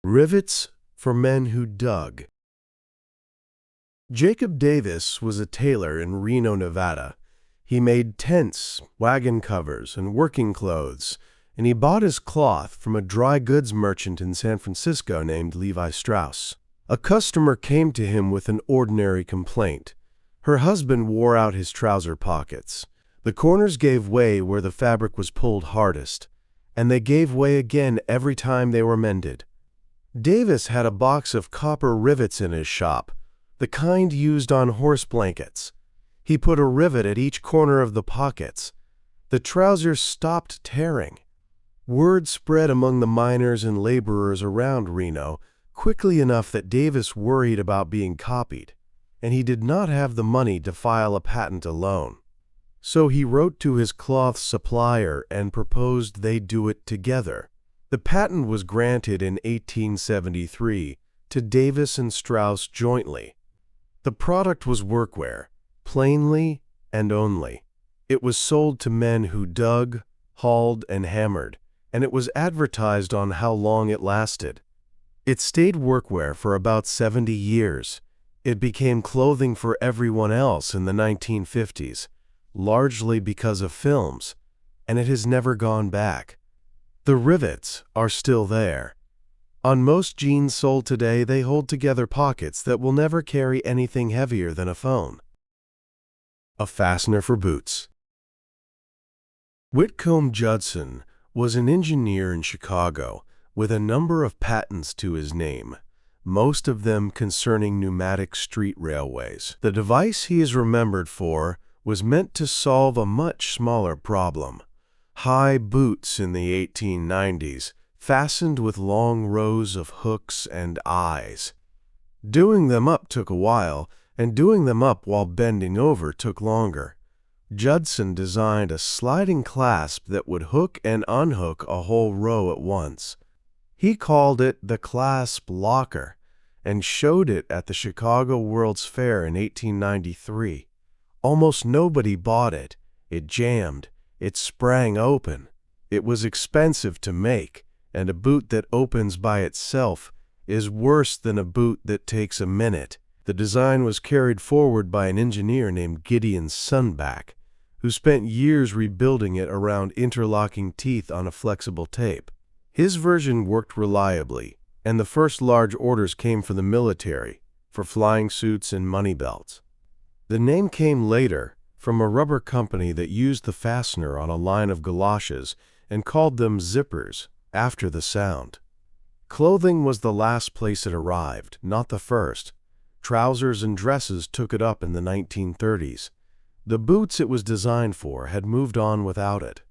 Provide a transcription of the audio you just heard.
Rivets for men who dug. Jacob Davis was a tailor in Reno, Nevada. He made tents, wagon covers, and working clothes, and he bought his cloth from a dry goods merchant in San Francisco named Levi Strauss. A customer came to him with an ordinary complaint. Her husband wore out his trouser pockets. The corners gave way where the fabric was pulled hardest, and they gave way again every time they were mended. Davis had a box of copper rivets in his shop, the kind used on horse blankets. He put a rivet at each corner of the pockets. The trousers stopped tearing. Word spread among the miners and laborers around Reno quickly enough that Davis worried about being copied, and he did not have the money to file a patent alone. So he wrote to his cloth supplier and proposed they do it together. The patent was granted in 1873 to Davis and Strauss jointly. The product was workwear, plainly and only. It was sold to men who dug, hauled, and hammered, and it was advertised on how long it lasted. It stayed workwear for about 70 years. It became clothing for everyone else in the 1950s, largely because of films, and it has never gone back. The rivets are still there. On most jeans sold today, they hold together pockets that will never carry anything heavier than a phone. A fastener for boots. Whitcomb Judson was an engineer in Chicago with a number of patents to his name, most of them concerning pneumatic street railways. The device he is remembered for was meant to solve a much smaller problem: high boots in the 1890s, fastened with long rows of hooks and eyes. Doing them up took a while, and doing them up while bending over took longer. Judson designed a sliding clasp that would hook and unhook a whole row at once. He called it the clasp locker and showed it at the Chicago World's Fair in 1893. Almost nobody bought it. It jammed. It sprang open. It was expensive to make, and a boot that opens by itself is worse than a boot that takes a minute. The design was carried forward by an engineer named Gideon Sunback, who spent years rebuilding it around interlocking teeth on a flexible tape. His version worked reliably, and the first large orders came for the military, for flying suits and money belts. The name came later from a rubber company that used the fastener on a line of galoshes and called them zippers, after the sound. Clothing was the last place it arrived, not the first. Trousers and dresses took it up in the 1930s. The boots it was designed for had moved on without it.